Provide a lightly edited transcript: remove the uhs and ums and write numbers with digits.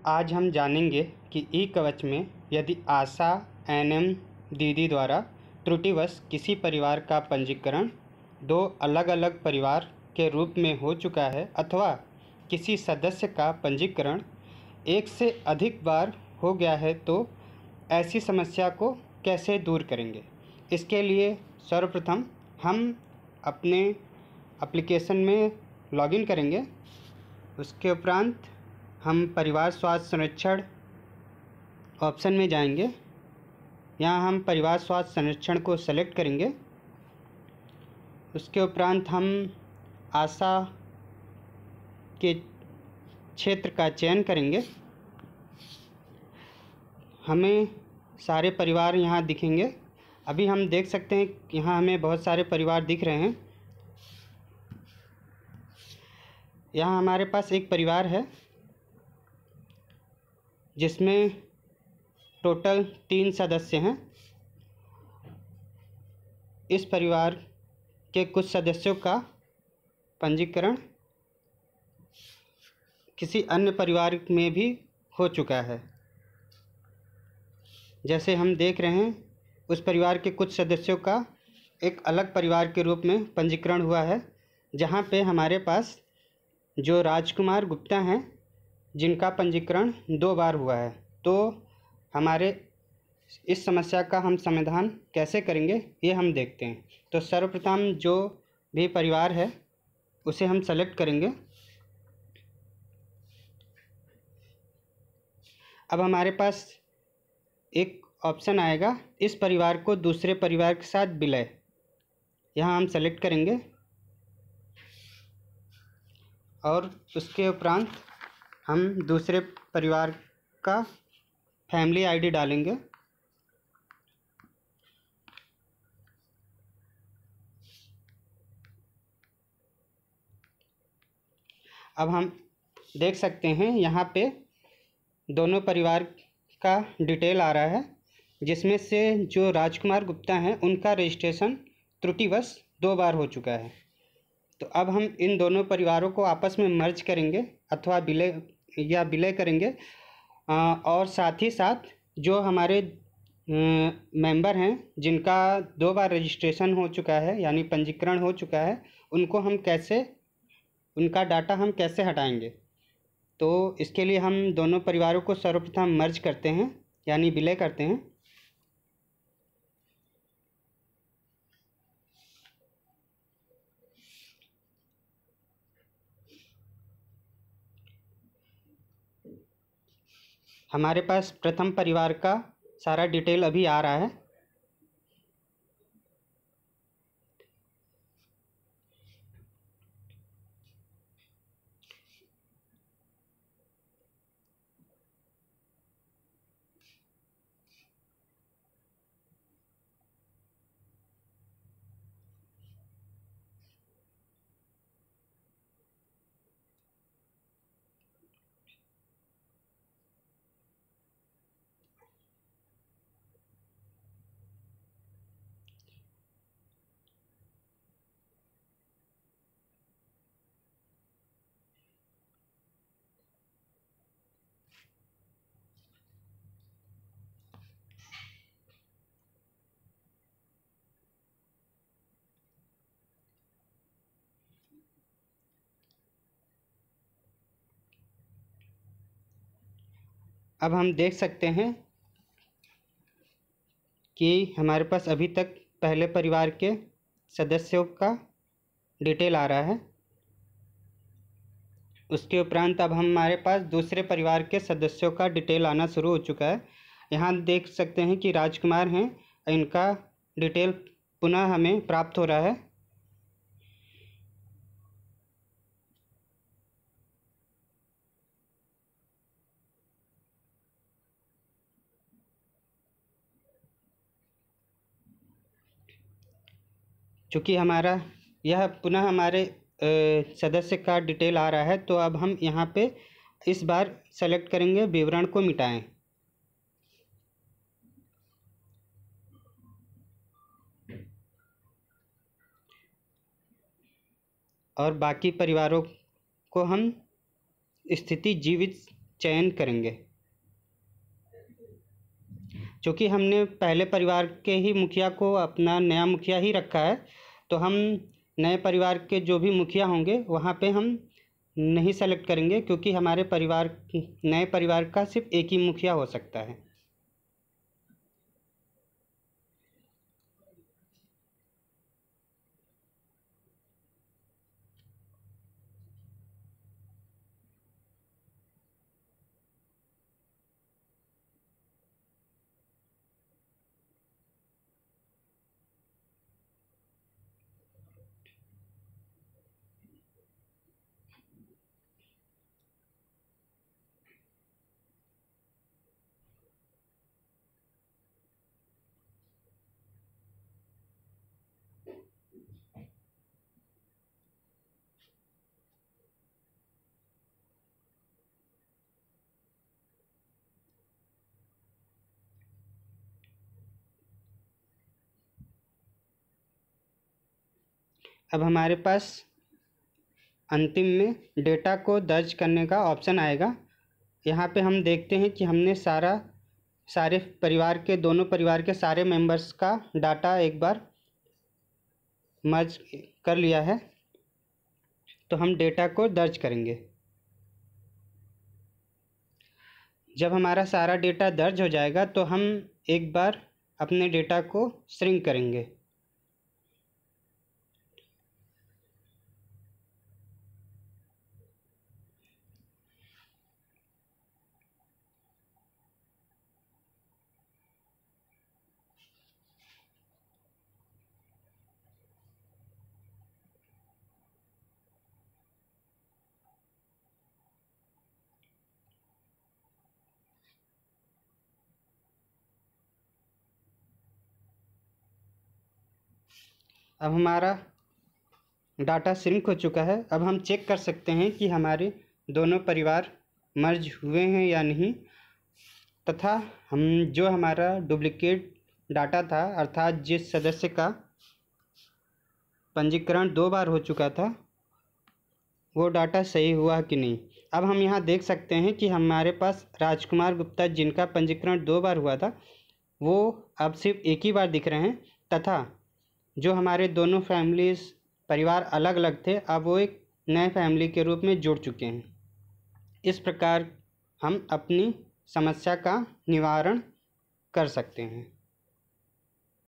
आज हम जानेंगे कि ई कवच में यदि आशा एनएम दीदी द्वारा त्रुटिवश किसी परिवार का पंजीकरण दो अलग अलग परिवार के रूप में हो चुका है अथवा किसी सदस्य का पंजीकरण एक से अधिक बार हो गया है तो ऐसी समस्या को कैसे दूर करेंगे। इसके लिए सर्वप्रथम हम अपने एप्लीकेशन में लॉगिन करेंगे। उसके उपरांत हम परिवार स्वास्थ्य संरक्षण ऑप्शन में जाएंगे। यहाँ हम परिवार स्वास्थ्य संरक्षण को सेलेक्ट करेंगे। उसके उपरांत हम आशा के क्षेत्र का चयन करेंगे। हमें सारे परिवार यहाँ दिखेंगे। अभी हम देख सकते हैं कि यहाँ हमें बहुत सारे परिवार दिख रहे हैं। यहाँ हमारे पास एक परिवार है जिसमें टोटल 3 सदस्य हैं। इस परिवार के कुछ सदस्यों का पंजीकरण किसी अन्य परिवार में भी हो चुका है। जैसे हम देख रहे हैं उस परिवार के कुछ सदस्यों का एक अलग परिवार के रूप में पंजीकरण हुआ है, जहाँ पे हमारे पास जो राजकुमार गुप्ता हैं जिनका पंजीकरण 2 बार हुआ है। तो हमारे इस समस्या का हम समाधान कैसे करेंगे ये हम देखते हैं। तो सर्वप्रथम जो भी परिवार है उसे हम सेलेक्ट करेंगे। अब हमारे पास एक ऑप्शन आएगा, इस परिवार को दूसरे परिवार के साथ विलय। यहाँ हम सेलेक्ट करेंगे और उसके उपरांत हम दूसरे परिवार का फैमिली आईडी डालेंगे। अब हम देख सकते हैं यहाँ पे दोनों परिवार का डिटेल आ रहा है, जिसमें से जो राजकुमार गुप्ता हैं उनका रजिस्ट्रेशन त्रुटिवश 2 बार हो चुका है। तो अब हम इन दोनों परिवारों को आपस में मर्ज करेंगे अथवा विलय करेंगे। और साथ ही साथ जो हमारे मेंबर हैं जिनका 2 बार रजिस्ट्रेशन हो चुका है यानी पंजीकरण हो चुका है, उनको हम कैसे, उनका डाटा हम कैसे हटाएंगे। तो इसके लिए हम दोनों परिवारों को सर्वप्रथम मर्ज करते हैं यानी विलय करते हैं। हमारे पास प्रथम परिवार का सारा डिटेल अभी आ रहा है। अब हम देख सकते हैं कि हमारे पास अभी तक पहले परिवार के सदस्यों का डिटेल आ रहा है। उसके उपरांत अब हमारे पास दूसरे परिवार के सदस्यों का डिटेल आना शुरू हो चुका है। यहाँ देख सकते हैं कि राजकुमार हैं, इनका डिटेल पुनः हमें प्राप्त हो रहा है। चूँकि हमारा यह पुनः हमारे सदस्य का डिटेल आ रहा है, तो अब हम यहाँ पे इस बार सेलेक्ट करेंगे विवरण को मिटाएं। और बाकी परिवारों को हम स्थिति जीवित चयन करेंगे। क्योंकि हमने पहले परिवार के ही मुखिया को अपना नया मुखिया ही रखा है, तो हम नए परिवार के जो भी मुखिया होंगे वहाँ पे हम नहीं सेलेक्ट करेंगे, क्योंकि हमारे नए परिवार का सिर्फ एक ही मुखिया हो सकता है। अब हमारे पास अंतिम में डेटा को दर्ज करने का ऑप्शन आएगा। यहाँ पे हम देखते हैं कि हमने सारे परिवार के दोनों परिवार के सारे मेंबर्स का डाटा एक बार मर्ज कर लिया है। तो हम डेटा को दर्ज करेंगे। जब हमारा सारा डेटा दर्ज हो जाएगा तो हम एक बार अपने डेटा को श्रिंक करेंगे। अब हमारा डाटा श्रिंक हो चुका है। अब हम चेक कर सकते हैं कि हमारे दोनों परिवार मर्ज हुए हैं या नहीं, तथा हम जो हमारा डुप्लिकेट डाटा था, अर्थात जिस सदस्य का पंजीकरण 2 बार हो चुका था, वो डाटा सही हुआ कि नहीं। अब हम यहाँ देख सकते हैं कि हमारे पास राजकुमार गुप्ता, जिनका पंजीकरण 2 बार हुआ था, वो अब सिर्फ एक ही बार दिख रहे हैं, तथा जो हमारे दोनों परिवार अलग अलग थे, अब वो एक नए फैमिली के रूप में जुड़ चुके हैं। इस प्रकार हम अपनी समस्या का निवारण कर सकते हैं।